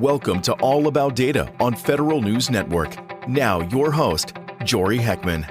Welcome to All About Data on Federal News Network. Now your host, Jory Heckman.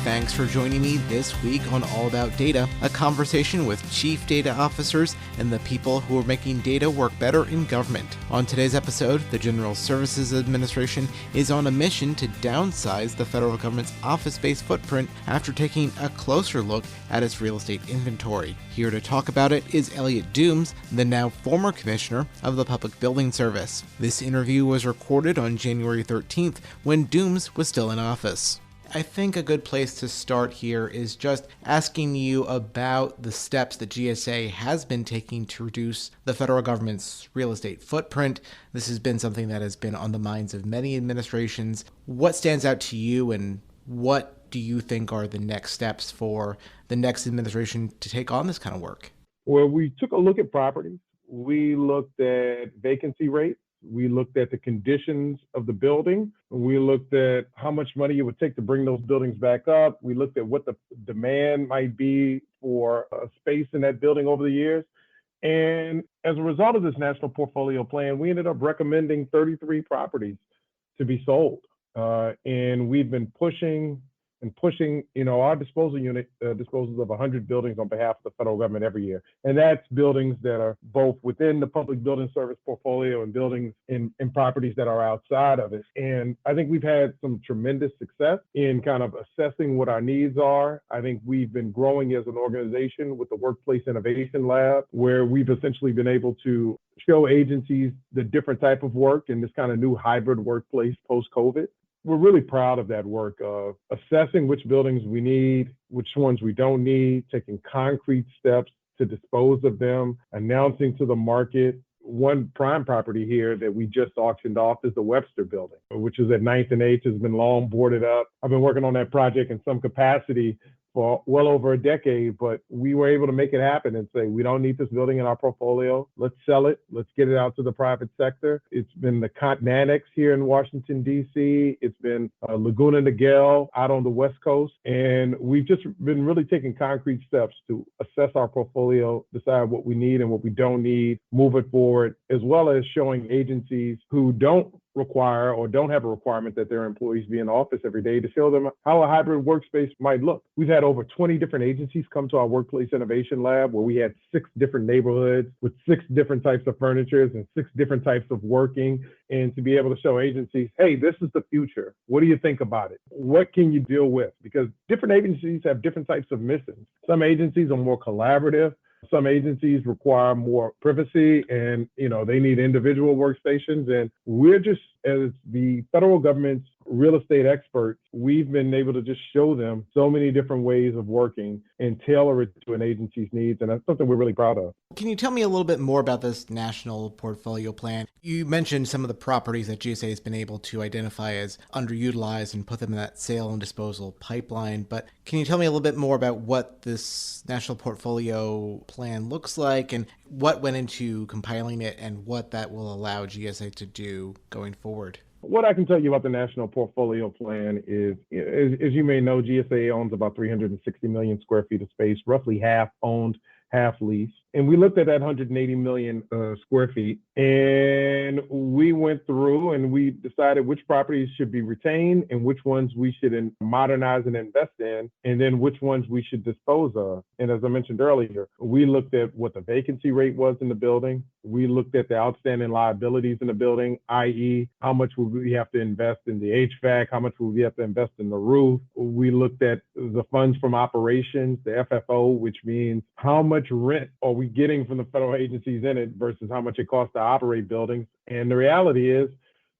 Thanks for joining me this week on All About Data, a conversation with chief data officers and the people who are making data work better in government. On today's episode, the General Services Administration is on a mission to downsize the federal government's office space footprint after taking a closer look at its real estate inventory. Here to talk about it is Elliot Dooms, the now former commissioner of the Public Building Service. This interview was recorded on January 13th when Dooms was still in office. I think a good place to start here is just asking you about the steps that GSA has been taking to reduce the federal government's real estate footprint. This has been something that has been on the minds of many administrations. What stands out to you, and what do you think are the next steps for the next administration to take on this kind of work? Well, we took a look at properties. We looked at vacancy rates. We looked at the conditions of the building. We looked at how much money it would take to bring those buildings back up. We looked at what the demand might be for space in that building over the years. And as a result of this national portfolio plan, we ended up recommending 33 properties to be sold. And we've been pushing, our disposal unit disposes of 100 buildings on behalf of the federal government every year. And that's buildings that are both within the public building service portfolio and buildings in properties that are outside of it. And I think we've had some tremendous success in kind of assessing what our needs are. I think we've been growing as an organization with the Workplace Innovation Lab, where we've essentially been able to show agencies the different type of work in this kind of new hybrid workplace post-COVID. We're really proud of that work of assessing which buildings we need, which ones we don't need, taking concrete steps to dispose of them, announcing to the market. One prime property here that we just auctioned off is the Webster building, which is at 9th and H, has been long boarded up. I've been working on that project in some capacity for well over a decade, but we were able to make it happen and say, we don't need this building in our portfolio. Let's sell it. Let's get it out to the private sector. It's been the Cotton Annex here in Washington, D.C. It's been Laguna Niguel out on the West Coast. And we've just been really taking concrete steps to assess our portfolio, decide what we need and what we don't need, move it forward, as well as showing agencies who don't require or don't have a requirement that their employees be in office every day to show them how a hybrid workspace might look. We've had over 20 different agencies come to our Workplace Innovation Lab, where we had 6 different neighborhoods with 6 different types of furniture and 6 different types of working, and to be able to show agencies, hey, this is the future. What do you think about it? What can you deal with? Because different agencies have different types of missions. Some agencies are more collaborative. Some agencies require more privacy and, they need individual workstations. And we're just, as the federal government's real estate experts, we've been able to just show them so many different ways of working and tailor it to an agency's needs. And that's something we're really proud of. Can you tell me a little bit more about this national portfolio plan? You mentioned some of the properties that GSA has been able to identify as underutilized and put them in that sale and disposal pipeline. But can you tell me a little bit more about what this national portfolio plan looks like and what went into compiling it and what that will allow GSA to do going forward? What I can tell you about the National Portfolio Plan is, as you may know, GSA owns about 360 million square feet of space, roughly half owned, half leased. And we looked at that 180 million square feet, and we went through and we decided which properties should be retained and which ones we should modernize and invest in, and then which ones we should dispose of. And as I mentioned earlier, we looked at what the vacancy rate was in the building. We looked at the outstanding liabilities in the building, i.e., how much would we have to invest in the HVAC, how much would we have to invest in the roof. We looked at the funds from operations, the FFO, which means how much rent are we getting from the federal agencies in it versus how much it costs to operate buildings. And the reality is,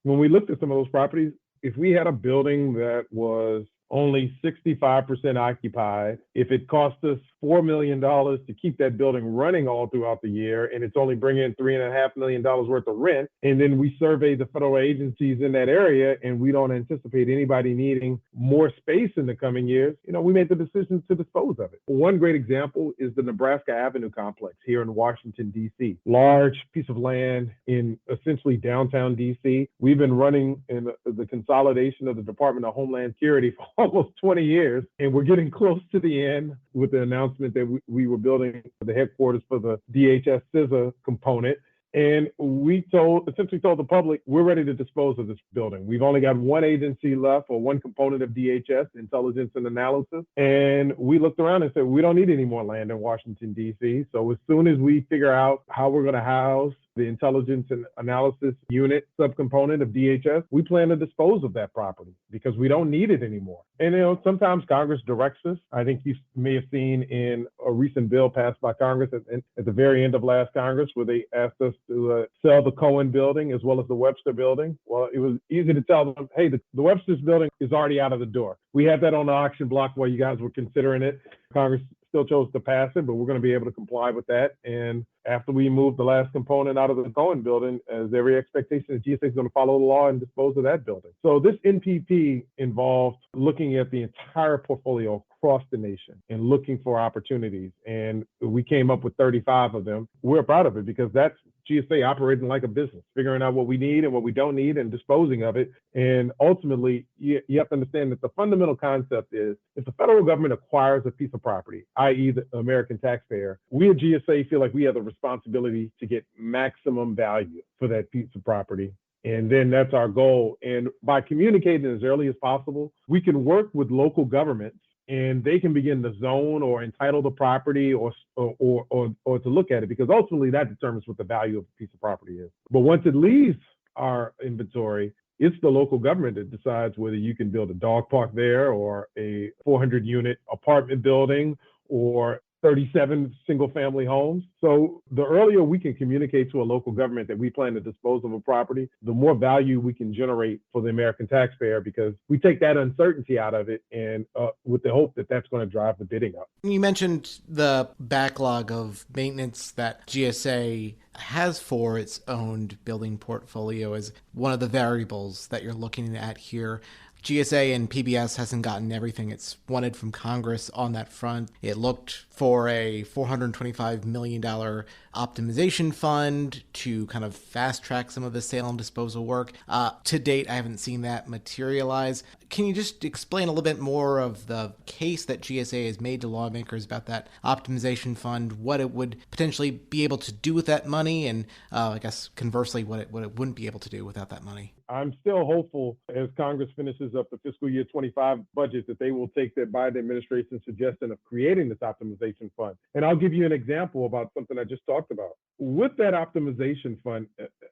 when we looked at some of those properties, if we had a building that was only 65% occupied, if it cost us $4 million to keep that building running all throughout the year, and it's only bringing in $3.5 million worth of rent, and then we survey the federal agencies in that area, and we don't anticipate anybody needing more space in the coming years, we made the decision to dispose of it. One great example is the Nebraska Avenue complex here in Washington, D.C. Large piece of land in essentially downtown D.C. We've been running in the consolidation of the Department of Homeland Security for almost 20 years, and we're getting close to the end with the announcement that we were building the headquarters for the DHS CISA component. And we essentially told the public, we're ready to dispose of this building. We've only got one agency left, or one component of DHS, intelligence and analysis. And we looked around and said, we don't need any more land in Washington, D.C. So as soon as we figure out how we're going to house the intelligence and analysis unit subcomponent of DHS, we plan to dispose of that property because we don't need it anymore. And, sometimes Congress directs us. I think you may have seen in a recent bill passed by Congress at the very end of last Congress, where they asked us to sell the Cohen building as well as the Webster building. Well, it was easy to tell them, hey, the Webster's building is already out of the door. We had that on the auction block while you guys were considering it. Congress still chose to pass it, but we're going to be able to comply with that. And after we move the last component out of the Cohen building, there's every expectation that GSA is going to follow the law and dispose of that building. So this NPP involved looking at the entire portfolio across the nation and looking for opportunities. And we came up with 35 of them. We're proud of it because that's GSA operating like a business, figuring out what we need and what we don't need and disposing of it. And ultimately, you have to understand that the fundamental concept is if the federal government acquires a piece of property, i.e. the American taxpayer, we at GSA feel like we have the responsibility to get maximum value for that piece of property. And then that's our goal. And by communicating as early as possible, we can work with local governments and they can begin to zone or entitle the property or to look at it, because ultimately that determines what the value of a piece of property is. But once it leaves our inventory, it's the local government that decides whether you can build a dog park there or a 400-unit apartment building or 37 single-family homes. So the earlier we can communicate to a local government that we plan to dispose of a property, the more value we can generate for the American taxpayer, because we take that uncertainty out of it, and with the hope that that's going to drive the bidding up. You mentioned the backlog of maintenance that GSA has for its owned building portfolio as one of the variables that you're looking at here. GSA and PBS hasn't gotten everything it's wanted from Congress on that front. It looked for a $425 million optimization fund to kind of fast track some of the sale and disposal work. To date, I haven't seen that materialize. Can you just explain a little bit more of the case that GSA has made to lawmakers about that optimization fund, what it would potentially be able to do with that money, and I guess conversely, what it wouldn't be able to do without that money? I'm still hopeful as Congress finishes up the fiscal year 25 budget that they will take that Biden administration suggestion of creating this optimization fund. And I'll give you an example about something I just talked about. With that optimization fund,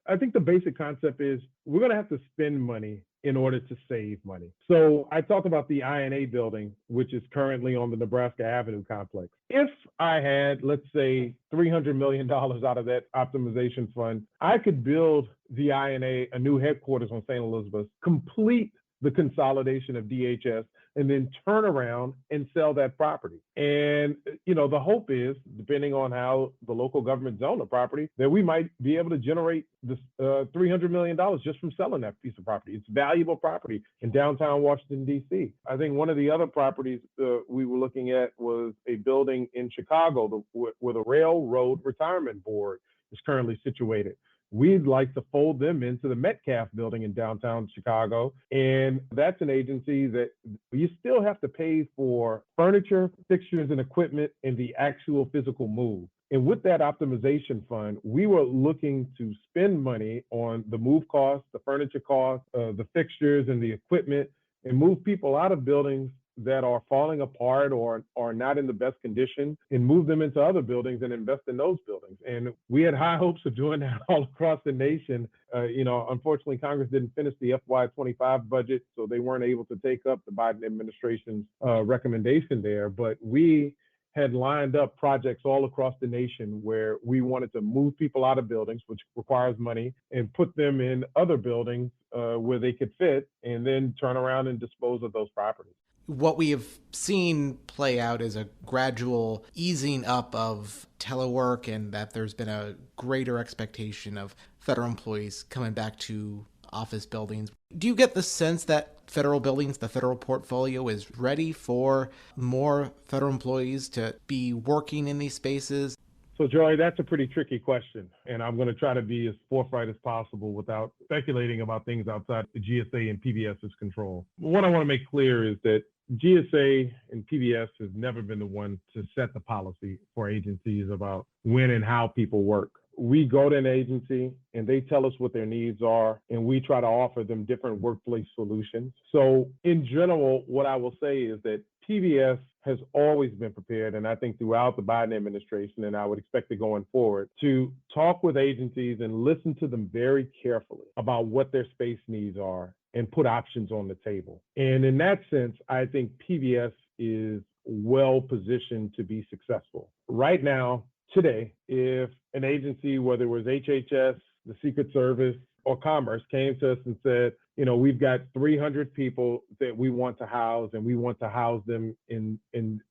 I think the basic concept is we're going to have to spend money in order to save money. So I talked about the INA building, which is currently on the Nebraska Avenue complex. If I had, let's say, $300 million out of that optimization fund, I could build the INA a new headquarters on St. Elizabeth, complete the consolidation of DHS, and then turn around and sell that property. And, the hope is, depending on how the local government zone the property, that we might be able to generate this $300 million just from selling that piece of property. It's valuable property in downtown Washington, D.C. I think one of the other properties we were looking at was a building in Chicago where the Railroad Retirement Board is currently situated. We'd like to fold them into the Metcalf building in downtown Chicago. And that's an agency that you still have to pay for furniture, fixtures, and equipment and the actual physical move. And with that optimization fund, we were looking to spend money on the move costs, the furniture costs, the fixtures and the equipment, and move people out of buildings that are falling apart or are not in the best condition and move them into other buildings and invest in those buildings. And we had high hopes of doing that all across the nation. Unfortunately, Congress didn't finish the FY25 budget, so they weren't able to take up the Biden administration's recommendation there. But we had lined up projects all across the nation where we wanted to move people out of buildings, which requires money, and put them in other buildings where they could fit, and then turn around and dispose of those properties. What we have seen play out is a gradual easing up of telework, and that there's been a greater expectation of federal employees coming back to office buildings. Do you get the sense that federal buildings, the federal portfolio, is ready for more federal employees to be working in these spaces? So, Joey, that's a pretty tricky question, and I'm going to try to be as forthright as possible without speculating about things outside the GSA and PBS's control. What I want to make clear is that GSA and PBS has never been the one to set the policy for agencies about when and how people work. We go to an agency and they tell us what their needs are, and we try to offer them different workplace solutions. So in general, what I will say is that PBS has always been prepared, and I think throughout the Biden administration, and I would expect it going forward, to talk with agencies and listen to them very carefully about what their space needs are and put options on the table. And in that sense, I think PBS is well positioned to be successful. Right now, today, if an agency, whether it was HHS, the Secret Service, or Commerce, came to us and said, we've got 300 people that we want to house, and we want to house them in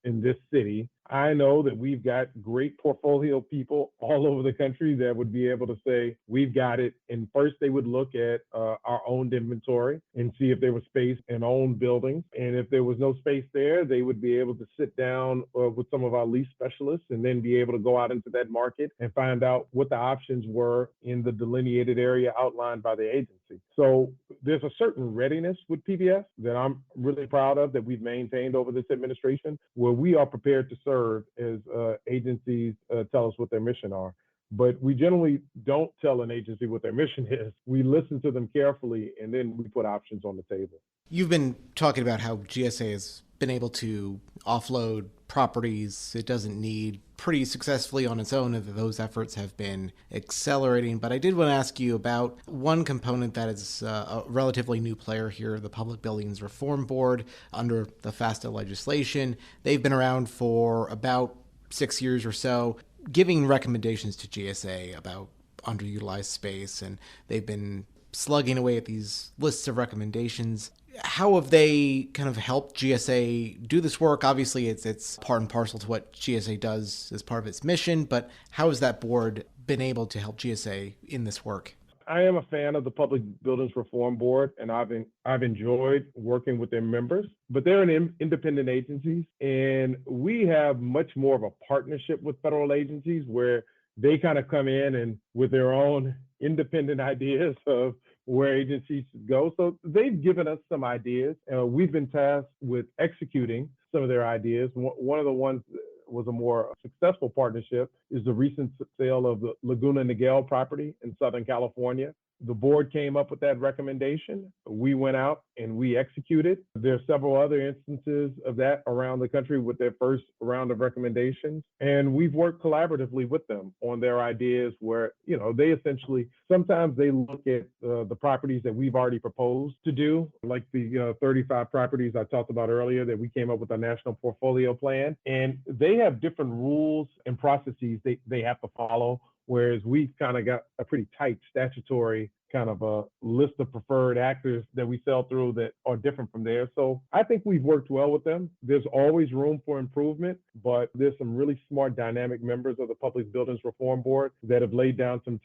this city. I know that we've got great portfolio people all over the country that would be able to say, we've got it. And first they would look at our owned inventory and see if there was space in owned buildings. And if there was no space there, they would be able to sit down with some of our lease specialists and then be able to go out into that market and find out what the options were in the delineated area outlined by the agency. So there's a certain readiness with PBS that I'm really proud of that we've maintained over this administration, where we are prepared to serve as agencies tell us what their mission are. But we generally don't tell an agency what their mission is. We listen to them carefully, and then we put options on the table. You've been talking about how GSA has been able to offload properties it doesn't need pretty successfully on its own, and that those efforts have been accelerating. But I did want to ask you about one component that is a relatively new player here, the Public Buildings Reform Board under the FASTA legislation. They've been around for about 6 years or so, giving recommendations to GSA about underutilized space, and they've been slugging away at these lists of recommendations. How have they kind of helped GSA do this work? Obviously, it's part and parcel to what GSA does as part of its mission, but how has that board been able to help GSA in this work? I am a fan of the Public Buildings Reform Board, and I've enjoyed working with their members, but they're an independent agencies, and we have much more of a partnership with federal agencies where they kind of come in and with their own independent ideas of where agencies should go. So they've given us some ideas. We've been tasked with executing some of their ideas. One of the ones that was a more successful partnership is the recent sale of the Laguna Niguel property in Southern California. The board came up with that recommendation. We went out and we executed. There are several other instances of that around the country with their first round of recommendations. And we've worked collaboratively with them on their ideas where, they essentially, sometimes they look at the properties that we've already proposed to do, like the 35 properties I talked about earlier that we came up with a national portfolio plan. And they have different rules and processes they have to follow, whereas we've kind of got a pretty tight statutory kind of a list of preferred actors that we sell through that are different from there. So I think we've worked well with them. There's always room for improvement, but there's some really smart, dynamic members of the Public Buildings Reform Board that have laid down some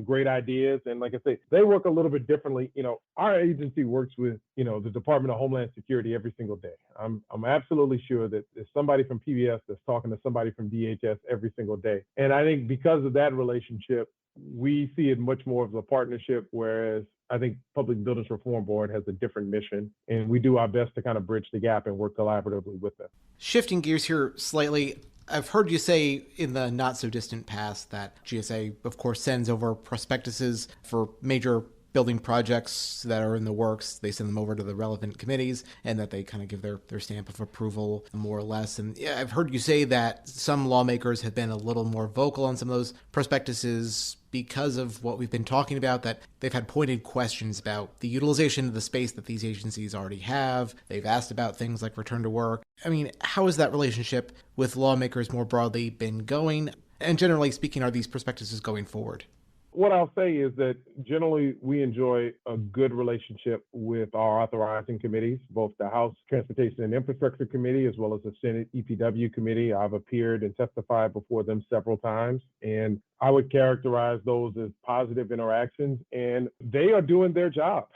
great ideas. And like I say, they work a little bit differently. Our agency works with, the Department of Homeland Security every single day. I'm absolutely sure that there's somebody from PBS that's talking to somebody from DHS every single day. And I think because of that relationship, we see it much more of a partnership, whereas I think Public Buildings Reform Board has a different mission, and we do our best to kind of bridge the gap and work collaboratively with them. Shifting gears here slightly, I've heard you say in the not so distant past that GSA, of course, sends over prospectuses for major building projects that are in the works. They send them over to the relevant committees, and that they kind of give their stamp of approval, more or less. And yeah, I've heard you say that some lawmakers have been a little more vocal on some of those prospectuses because of what we've been talking about, that they've had pointed questions about the utilization of the space that these agencies already have. They've asked about things like return to work. I mean, how has that relationship with lawmakers more broadly been going? And generally speaking, are these prospectuses going forward? What I'll say is that generally we enjoy a good relationship with our authorizing committees, both the House Transportation and Infrastructure Committee as well as the Senate EPW Committee. I've appeared and testified before them several times, and I would characterize those as positive interactions, and they are doing their job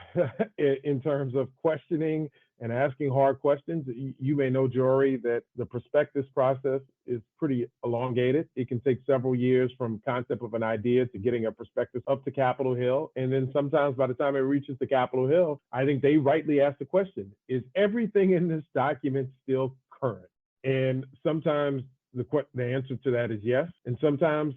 in terms of questioning and asking hard questions. You may know, Jory, that the prospectus process is pretty elongated. It can take several years from concept of an idea to getting a prospectus up to Capitol Hill. And then sometimes by the time it reaches the Capitol Hill, I think they rightly ask the question, is everything in this document still current? And sometimes the answer to that is yes. And sometimes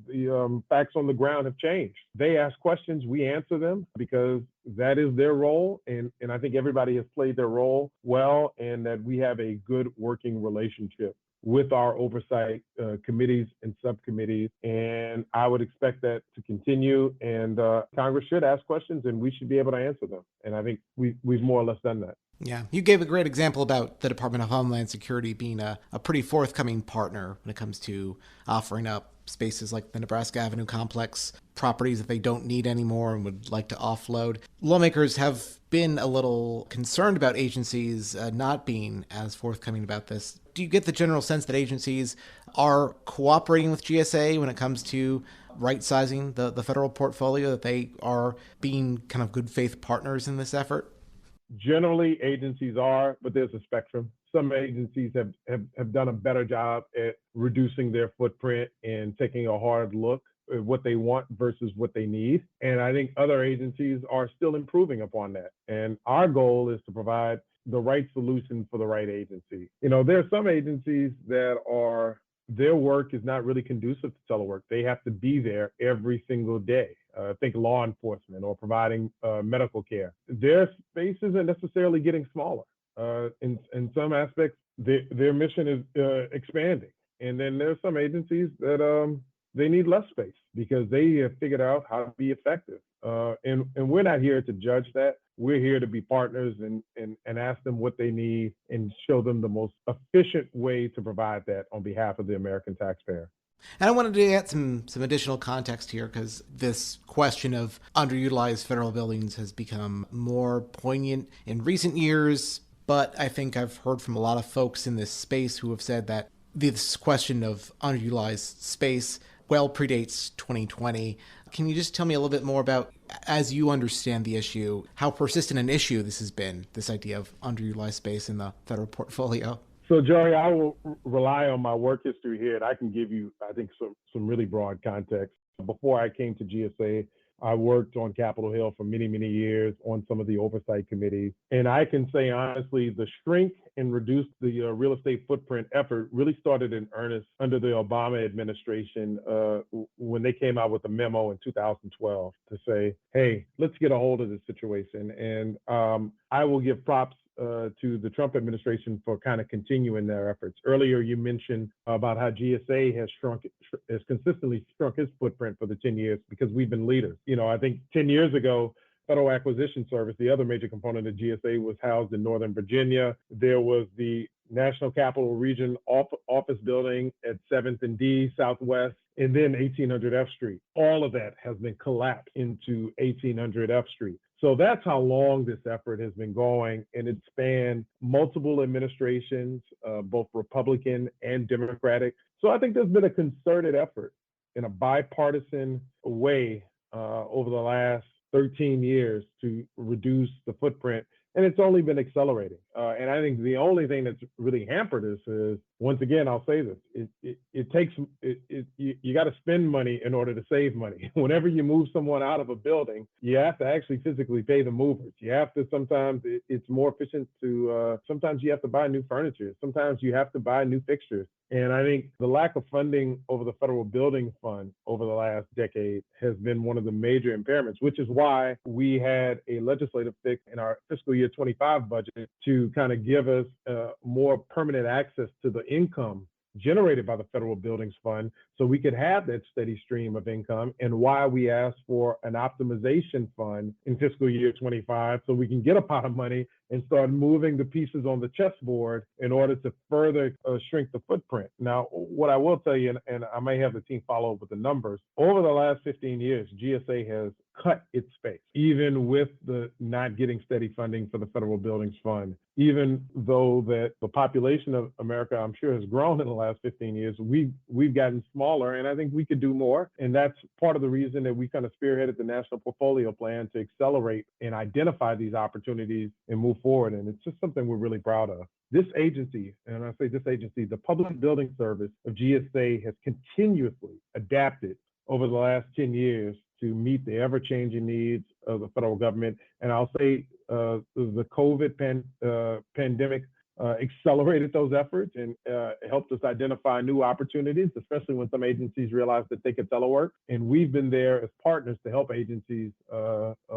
the facts on the ground have changed. They ask questions, we answer them because that is their role. And I think everybody has played their role well, and that we have a good working relationship with our oversight committees and subcommittees. And I would expect that to continue. And Congress should ask questions and we should be able to answer them. And I think we've more or less done that. Yeah, you gave a great example about the Department of Homeland Security being a pretty forthcoming partner when it comes to offering up spaces like the Nebraska Avenue complex, properties that they don't need anymore and would like to offload. Lawmakers have been a little concerned about agencies not being as forthcoming about this. Do you get the general sense that agencies are cooperating with GSA when it comes to right-sizing the federal portfolio, that they are being kind of good faith partners in this effort? Generally, agencies are, but there's a spectrum. Some agencies have done a better job at reducing their footprint and taking a hard look at what they want versus what they need. And I think other agencies are still improving upon that. And our goal is to provide the right solution for the right agency. There are some agencies that their work is not really conducive to telework. They have to be there every single day. Think law enforcement or providing medical care. Their space isn't necessarily getting smaller. In some aspects, their mission is expanding. And then there's some agencies that they need less space because they have figured out how to be effective. And we're not here to judge that. We're here to be partners and ask them what they need and show them the most efficient way to provide that on behalf of the American taxpayer. And I wanted to get some additional context here because this question of underutilized federal buildings has become more poignant in recent years. But I think I've heard from a lot of folks in this space who have said that this question of underutilized space well predates 2020. Can you just tell me a little bit more about, as you understand the issue, how persistent an issue this has been, this idea of underutilized space in the federal portfolio? So, Jory, I will rely on my work history here, and I can give you, I think, some really broad context. Before I came to GSA, I worked on Capitol Hill for many, many years on some of the oversight committees. And I can say, honestly, the shrink and reduce the real estate footprint effort really started in earnest under the Obama administration when they came out with a memo in 2012 to say, hey, let's get a hold of this situation. And I will give props to the Trump administration for kind of continuing their efforts. Earlier, you mentioned about how GSA has consistently shrunk its footprint for the 10 years because we've been leaders. I think 10 years ago, Federal Acquisition Service, the other major component of GSA, was housed in Northern Virginia. There was the National Capital Region office building at 7th and D Southwest, and then 1800 F Street. All of that has been collapsed into 1800 F Street. So that's how long this effort has been going, and it spanned multiple administrations, both Republican and Democratic. So I think there's been a concerted effort in a bipartisan way over the last 13 years to reduce the footprint, and it's only been accelerating. And I think the only thing that's really hampered us is, once again, I'll say this, you got to spend money in order to save money. Whenever you move someone out of a building, you have to actually physically pay the movers. You have to, sometimes it's more efficient to, sometimes you have to buy new furniture. Sometimes you have to buy new fixtures. And I think the lack of funding over the federal building fund over the last decade has been one of the major impairments, which is why we had a legislative fix in our fiscal year 25 budget to kind of give us more permanent access to the income generated by the federal buildings fund so we could have that steady stream of income, and why we asked for an optimization fund in fiscal year 25 so we can get a pot of money and start moving the pieces on the chessboard in order to further shrink the footprint. Now, what I will tell you, and I may have the team follow up with the numbers, over the last 15 years, GSA has cut its space, even with the not getting steady funding for the federal buildings fund. Even though that the population of America, I'm sure, has grown in the last 15 years, we've gotten smaller, and I think we could do more. And that's part of the reason that we kind of spearheaded the National Portfolio Plan to accelerate and identify these opportunities and move move forward. And it's just something we're really proud of. This agency, and I say this agency, the Public Building Service of GSA has continuously adapted over the last 10 years to meet the ever-changing needs of the federal government. And I'll say the COVID pandemic accelerated those efforts and helped us identify new opportunities, especially when some agencies realized that they could telework. And we've been there as partners to help agencies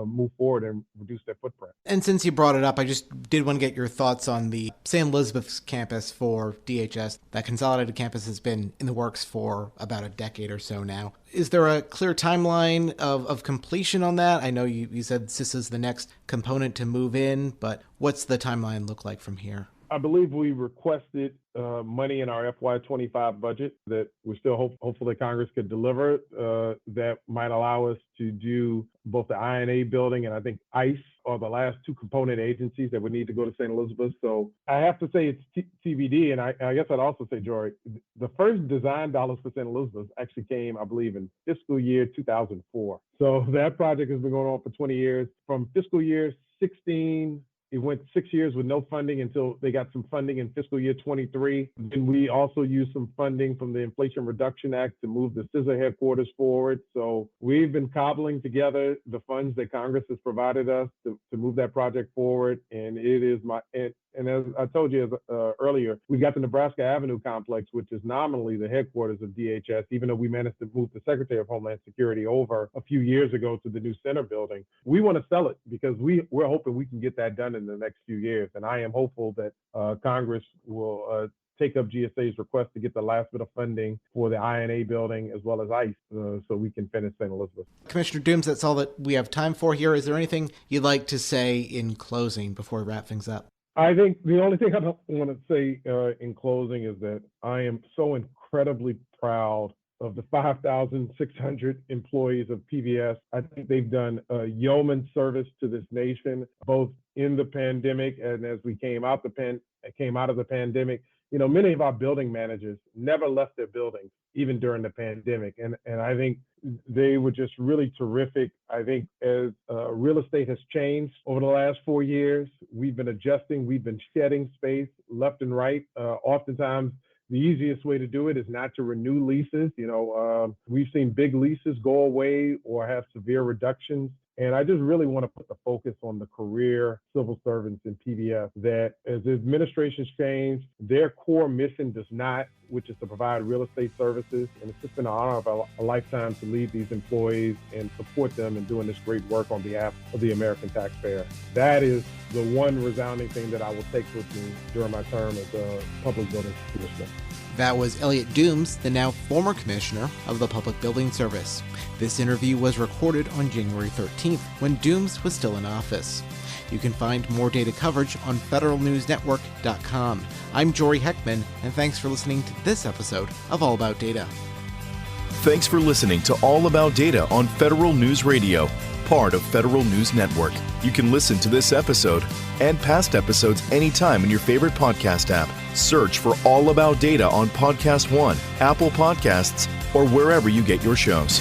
move forward and reduce their footprint. And since you brought it up, I just did want to get your thoughts on the St. Elizabeth's campus for DHS. That consolidated campus has been in the works for about a decade or so now. Is there a clear timeline of completion on that? I know you said this is the next component to move in, but what's the timeline look like from here? I believe we requested money in our FY25 budget that we're still hopefully Congress could deliver that might allow us to do both the INA building and I think ICE are the last two component agencies that would need to go to St. Elizabeth. So I have to say it's TBD. And I guess I'd also say, Jory, the first design dollars for St. Elizabeth actually came, I believe, in fiscal year 2004. So that project has been going on for 20 years. From fiscal year 16, it went 6 years with no funding until they got some funding in fiscal year 23. Then we also used some funding from the Inflation Reduction Act to move the CISA headquarters forward. So we've been cobbling together the funds that Congress has provided us to move that project forward. And it is and as I told you earlier, we've got the Nebraska Avenue complex, which is nominally the headquarters of DHS, even though we managed to move the Secretary of Homeland Security over a few years ago to the new center building. We want to sell it because we're hoping we can get that done in the next few years. And I am hopeful that Congress will take up GSA's request to get the last bit of funding for the INA building as well as ICE so we can finish St. Elizabeth. Commissioner Dooms, that's all that we have time for here. Is there anything you'd like to say in closing before we wrap things up? I think the only thing I want to say in closing is that I am so incredibly proud of the 5,600 employees of PBS. I think they've done a yeoman service to this nation, both in the pandemic and as we came out of the pandemic. You know, many of our building managers never left their buildings, even during the pandemic. And I think they were just really terrific. I think as real estate has changed over the last 4 years, we've been adjusting, we've been shedding space left and right. Oftentimes, the easiest way to do it is not to renew leases. You know, we've seen big leases go away or have severe reductions. And I just really want to put the focus on the career civil servants in PBS, that as the administrations change, their core mission does not, which is to provide real estate services. And it's just been an honor of a lifetime to lead these employees and support them in doing this great work on behalf of the American taxpayer. That is the one resounding thing that I will take with me during my term as a public building commissioner. That was Elliot Dooms, the now former commissioner of the Public Building Service. This interview was recorded on January 13th, when Dooms was still in office. You can find more data coverage on federalnewsnetwork.com. I'm Jory Heckman, and thanks for listening to this episode of All About Data. Thanks for listening to All About Data on Federal News Radio, part of Federal News Network. You can listen to this episode and past episodes anytime in your favorite podcast app. Search for All About Data on Podcast One, Apple Podcasts, or wherever you get your shows.